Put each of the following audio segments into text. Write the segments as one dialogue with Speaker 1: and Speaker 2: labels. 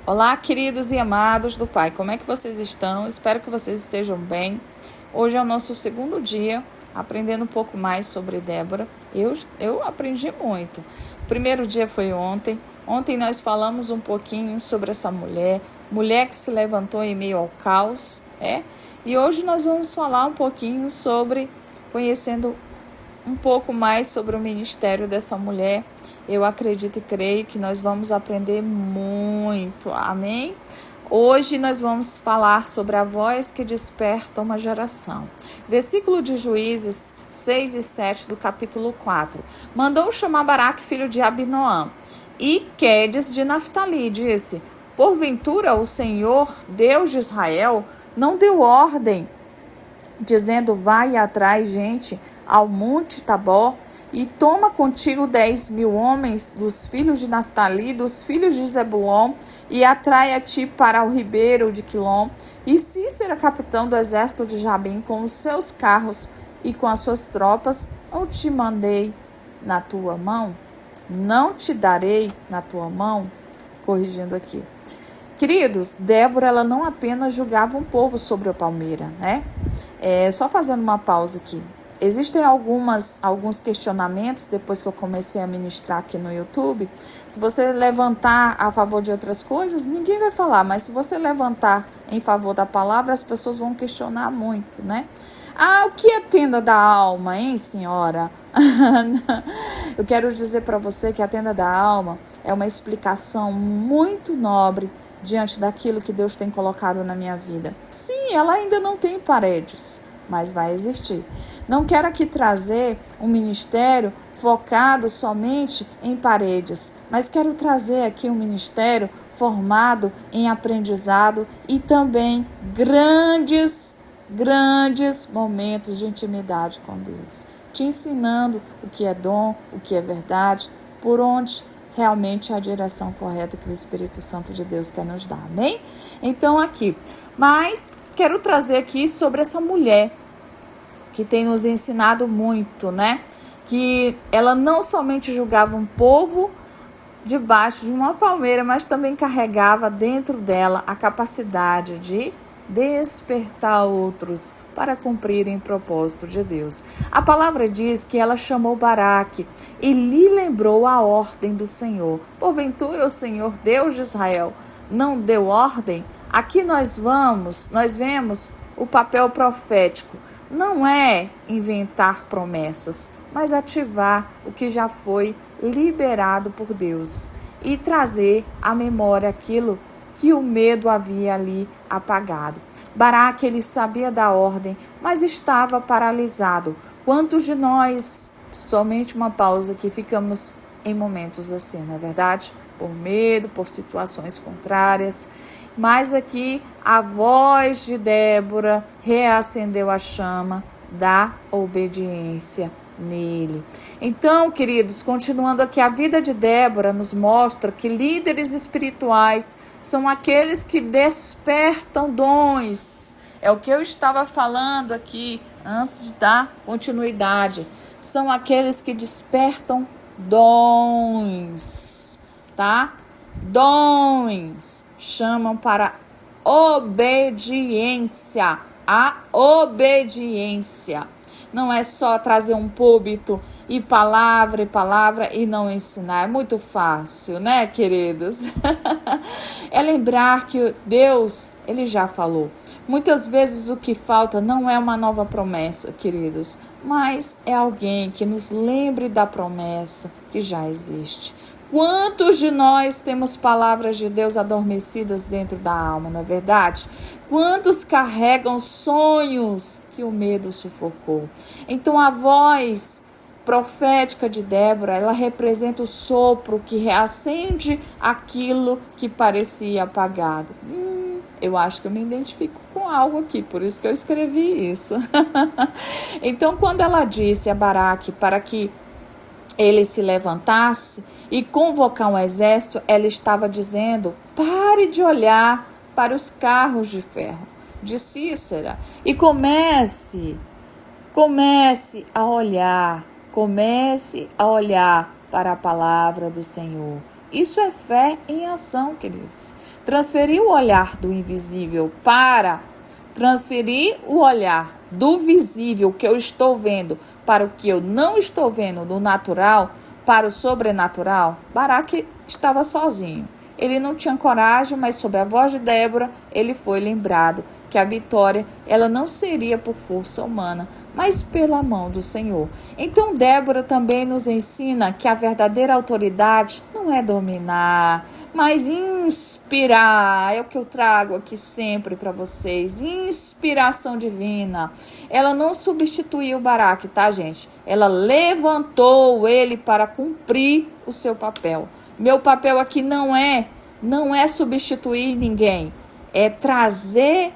Speaker 1: Olá, queridos e amados do Pai, como é que vocês estão? Espero que vocês estejam bem. Hoje é o nosso segundo dia, aprendendo um pouco mais sobre Débora. Eu aprendi muito. O primeiro dia foi ontem. Ontem nós falamos um pouquinho sobre essa mulher que se levantou em meio ao caos, E hoje nós vamos falar um pouquinho sobre, conhecendo um pouco mais sobre o ministério dessa mulher. Eu acredito e creio que nós vamos aprender muito, amém? Hoje nós vamos falar sobre a voz que desperta uma geração. Versículo de Juízes 6 e 7 do capítulo 4. Mandou chamar Baraque, filho de Abinoam, e Quedes de Naftali, disse: porventura o Senhor, Deus de Israel, não deu ordem, dizendo: vai atrás, gente, ao monte Tabor, e toma contigo 10.000 homens dos filhos de Naftali, dos filhos de Zebulon, e atrai a ti para o ribeiro de Quilom. E Cícera, capitão do exército de Jabim, com os seus carros e com as suas tropas, não te mandei na tua mão? Não te darei na tua mão? Corrigindo aqui. Queridos, Débora, ela não apenas julgava um povo sobre a palmeira, Só fazendo uma pausa aqui. Existem alguns questionamentos depois que eu comecei a ministrar aqui no YouTube. Se você levantar a favor de outras coisas, ninguém vai falar, mas se você levantar em favor da palavra, as pessoas vão questionar muito, o que é tenda da alma, hein, senhora? Eu quero dizer para você que a tenda da alma é uma explicação muito nobre diante daquilo que Deus tem colocado na minha vida. Sim, ela ainda não tem paredes, mas vai existir. Não quero aqui trazer um ministério focado somente em paredes, mas quero trazer aqui um ministério formado em aprendizado e também grandes momentos de intimidade com Deus, te ensinando o que é dom, o que é verdade, por onde realmente a direção correta que o Espírito Santo de Deus quer nos dar, amém? Então aqui, mas quero trazer aqui sobre essa mulher que tem nos ensinado muito, Que ela não somente julgava um povo debaixo de uma palmeira, mas também carregava dentro dela a capacidade de despertar outros para cumprirem o propósito de Deus. A palavra diz que ela chamou Baraque e lhe lembrou a ordem do Senhor. Porventura o Senhor, Deus de Israel, não deu ordem? Aqui nós vemos o papel profético. Não é inventar promessas, mas ativar o que já foi liberado por Deus e trazer à memória aquilo que o medo havia ali apagado. Baraque, ele sabia da ordem, mas estava paralisado. Quantos de nós, somente uma pausa aqui, ficamos em momentos assim, não é verdade? Por medo, por situações contrárias. Mas aqui a voz de Débora reacendeu a chama da obediência nele. Então, queridos, continuando aqui, a vida de Débora nos mostra que líderes espirituais são aqueles que despertam dons. É o que eu estava falando aqui antes de dar continuidade. São aqueles que despertam dons, Dons chamam para obediência. A obediência. Não é só trazer um púlpito e palavra e não ensinar. É muito fácil, queridos? É lembrar que Deus, ele já falou. Muitas vezes o que falta não é uma nova promessa, queridos, mas é alguém que nos lembre da promessa que já existe. Quantos de nós temos palavras de Deus adormecidas dentro da alma, não é verdade? Quantos carregam sonhos que o medo sufocou? Então a voz profética de Débora, ela representa o sopro que reacende aquilo que parecia apagado. Eu acho que eu me identifico com algo aqui, por isso que eu escrevi isso. Então, quando ela disse a Baraque para que ele se levantasse e convocar um exército, ela estava dizendo: pare de olhar para os carros de ferro de Cícera e comece a olhar para a palavra do Senhor. Isso é fé em ação, queridos. Transferir o olhar do invisível para transferir o olhar do visível que eu estou vendo para o que eu não estou vendo no natural, para o sobrenatural. Baraque estava sozinho. Ele não tinha coragem, mas sob a voz de Débora, ele foi lembrado que a vitória ela não seria por força humana, mas pela mão do Senhor. Então Débora também nos ensina que a verdadeira autoridade não é dominar, mas inspirar. É o que eu trago aqui sempre para vocês. Inspiração divina. Ela não substituiu Baraque, tá, gente? Ela levantou ele para cumprir o seu papel. Meu papel aqui não é substituir ninguém. É trazer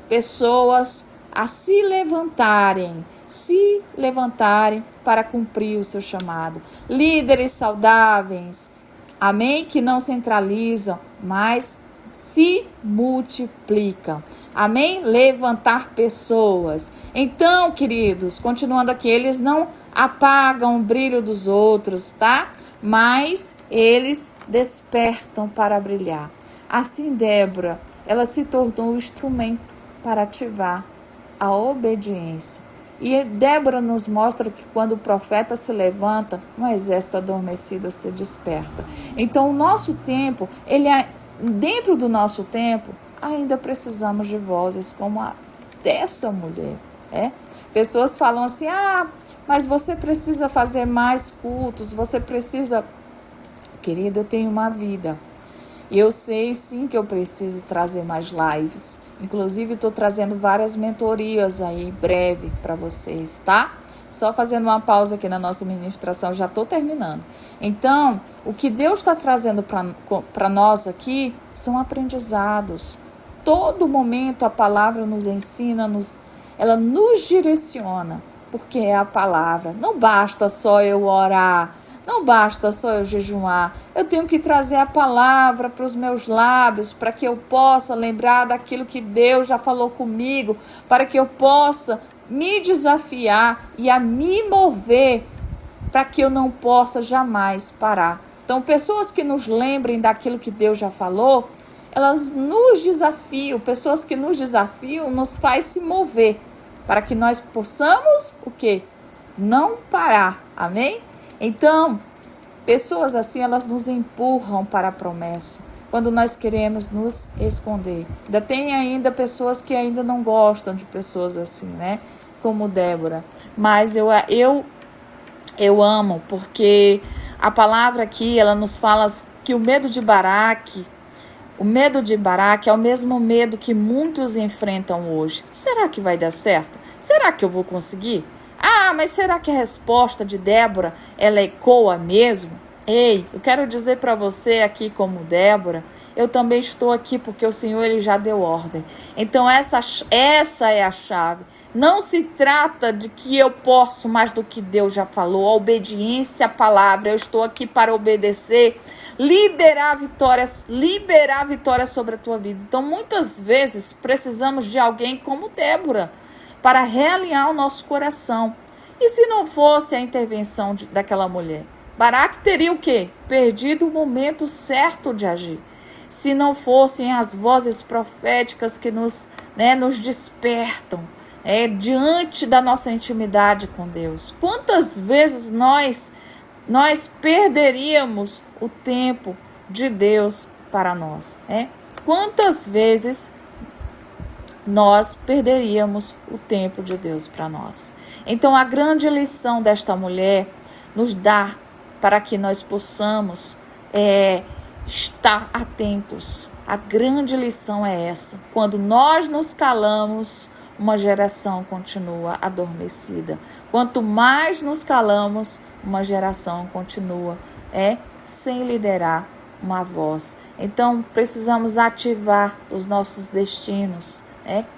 Speaker 1: pessoas a se levantarem para cumprir o seu chamado. Líderes saudáveis, amém? Que não centralizam, mas se multiplicam. Amém? Levantar pessoas. Então, queridos, continuando aqui, eles não apagam o brilho dos outros, tá? Mas eles despertam para brilhar. Assim, Débora, ela se tornou o instrumento para ativar a obediência. E Débora nos mostra que quando o profeta se levanta, um exército adormecido se desperta. Então, o nosso tempo, dentro do nosso tempo, ainda precisamos de vozes como a dessa mulher. Pessoas falam assim, mas você precisa fazer mais cultos, você precisa... Querido, eu tenho uma vida. E eu sei sim que eu preciso trazer mais lives. Inclusive, estou trazendo várias mentorias aí breve para vocês, tá? Só fazendo uma pausa aqui na nossa ministração, já estou terminando. Então, o que Deus está trazendo para nós aqui são aprendizados. Todo momento a palavra nos ensina, ela nos direciona, porque é a palavra. Não basta só eu orar. Não basta só eu jejuar, eu tenho que trazer a palavra para os meus lábios, para que eu possa lembrar daquilo que Deus já falou comigo, para que eu possa me desafiar e a me mover, para que eu não possa jamais parar. Então, pessoas que nos lembrem daquilo que Deus já falou, elas nos desafiam, pessoas que nos desafiam, nos faz se mover, para que nós possamos, o quê? Não parar, amém? Então, pessoas assim, elas nos empurram para a promessa, quando nós queremos nos esconder. Ainda pessoas que ainda não gostam de pessoas assim, né? Como Débora. Mas eu amo, porque a palavra aqui, ela nos fala que o medo de Baraque é o mesmo medo que muitos enfrentam hoje. Será que vai dar certo? Será que eu vou conseguir? Mas será que a resposta de Débora, ela ecoa mesmo? Ei, eu quero dizer para você aqui como Débora, eu também estou aqui porque o Senhor ele já deu ordem. Então essa é a chave. Não se trata de que eu posso mais do que Deus já falou, a obediência à palavra. Eu estou aqui para obedecer, liberar a vitória sobre a tua vida. Então muitas vezes precisamos de alguém como Débora, para realinhar o nosso coração. E se não fosse a intervenção daquela mulher? Baraque teria o quê? Perdido o momento certo de agir. Se não fossem as vozes proféticas que nos despertam diante da nossa intimidade com Deus. Quantas vezes nós perderíamos o tempo de Deus para nós? Quantas vezes nós perderíamos o tempo de Deus para nós? Então, a grande lição desta mulher nos dá para que nós possamos estar atentos. A grande lição é essa. Quando nós nos calamos, uma geração continua adormecida. Quanto mais nos calamos, uma geração continua sem liderar uma voz. Então, precisamos ativar os nossos destinos.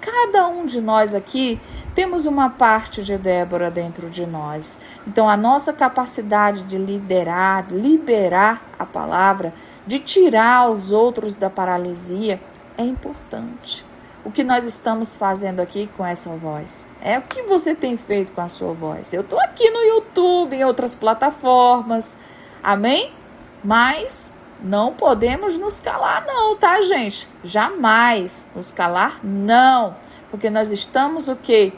Speaker 1: Cada um de nós aqui temos uma parte de Débora dentro de nós. Então, a nossa capacidade de liderar, liberar a palavra, de tirar os outros da paralisia, é importante. O que nós estamos fazendo aqui com essa voz? O que você tem feito com a sua voz? Eu estou aqui no YouTube, em outras plataformas. Amém? Mas não podemos nos calar não, tá, gente? Jamais nos calar não, porque nós estamos o quê?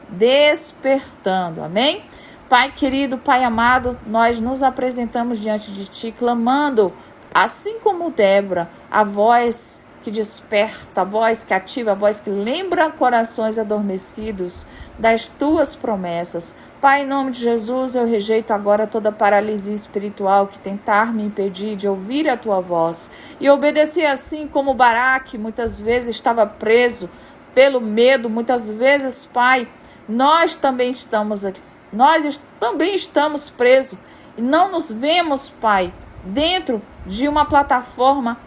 Speaker 1: Despertando, amém? Pai querido, Pai amado, nós nos apresentamos diante de Ti, clamando, assim como Débora, a voz que desperta, a voz que ativa, a voz que lembra corações adormecidos das Tuas promessas. Pai, em nome de Jesus, eu rejeito agora toda paralisia espiritual que tentar me impedir de ouvir a Tua voz e obedecer, assim como Baraque muitas vezes estava preso pelo medo, muitas vezes, Pai, nós também estamos aqui, também estamos presos e não nos vemos, Pai, dentro de uma plataforma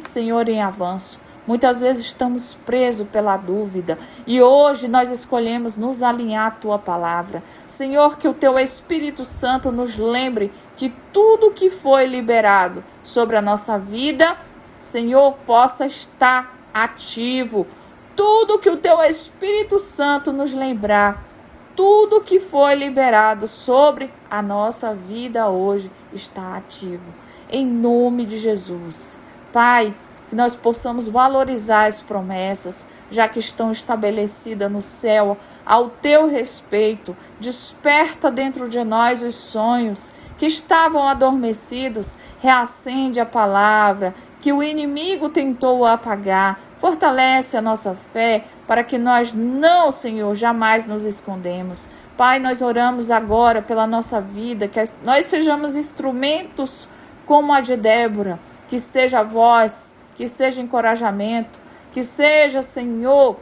Speaker 1: Senhor, em avanço. Muitas vezes estamos presos pela dúvida e hoje nós escolhemos nos alinhar à Tua palavra. Senhor, que o Teu Espírito Santo nos lembre que tudo que foi liberado sobre a nossa vida, Senhor, possa estar ativo. Tudo que o Teu Espírito Santo nos lembrar, tudo que foi liberado sobre a nossa vida hoje está ativo. Em nome de Jesus. Pai, que nós possamos valorizar as promessas, já que estão estabelecidas no céu, ao Teu respeito. Desperta dentro de nós os sonhos que estavam adormecidos, reacende a palavra que o inimigo tentou apagar. Fortalece a nossa fé para que nós não, Senhor, jamais nos escondemos. Pai, nós oramos agora pela nossa vida, que nós sejamos instrumentos como a de Débora, que seja voz, que seja encorajamento, que seja, Senhor,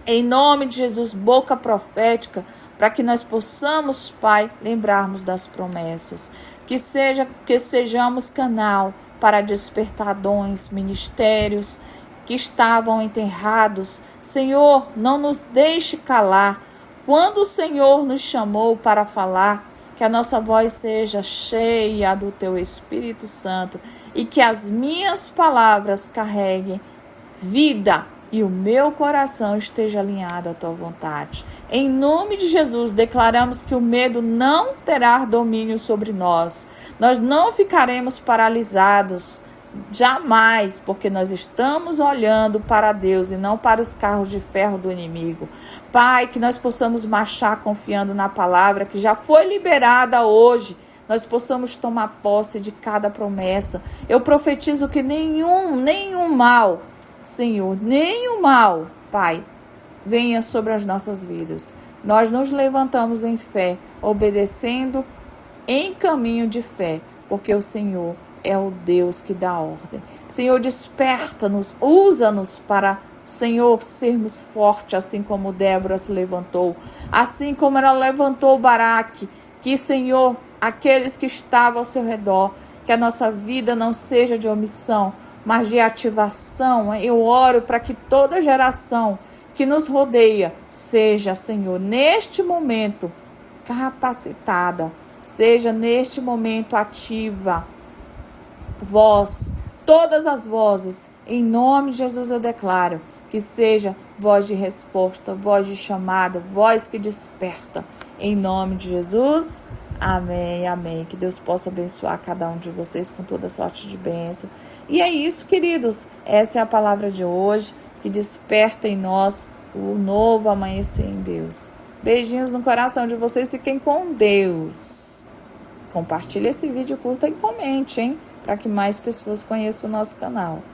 Speaker 1: em nome de Jesus, boca profética, para que nós possamos, Pai, lembrarmos das promessas. Que sejamos canal para despertar dons, ministérios que estavam enterrados. Senhor, não nos deixe calar. Quando o Senhor nos chamou para falar, que a nossa voz seja cheia do Teu Espírito Santo e que as minhas palavras carreguem vida e o meu coração esteja alinhado à Tua vontade. Em nome de Jesus, declaramos que o medo não terá domínio sobre nós. Nós não ficaremos paralisados, jamais, porque nós estamos olhando para Deus e não para os carros de ferro do inimigo. Pai, que nós possamos marchar confiando na palavra que já foi liberada hoje. Nós possamos tomar posse de cada promessa. Eu profetizo que nenhum mal, Senhor, nenhum mal, Pai, venha sobre as nossas vidas. Nós nos levantamos em fé, obedecendo em caminho de fé, porque o Senhor é o Deus que dá ordem. Senhor, desperta-nos, usa-nos para, Senhor, sermos fortes, assim como Débora se levantou, assim como ela levantou Baraque, que, Senhor, aqueles que estavam ao seu redor, que a nossa vida não seja de omissão, mas de ativação. Eu oro para que toda geração que nos rodeia seja, Senhor, neste momento capacitada, seja neste momento ativa. Voz, todas as vozes, em nome de Jesus eu declaro que seja voz de resposta, voz de chamada, voz que desperta, em nome de Jesus, amém, amém. Que Deus possa abençoar cada um de vocês com toda sorte de bênção. E é isso, queridos, essa é a palavra de hoje, que desperta em nós o novo amanhecer em Deus. Beijinhos no coração de vocês, fiquem com Deus. Compartilhe esse vídeo, curta e comente, hein? Para que mais pessoas conheçam o nosso canal.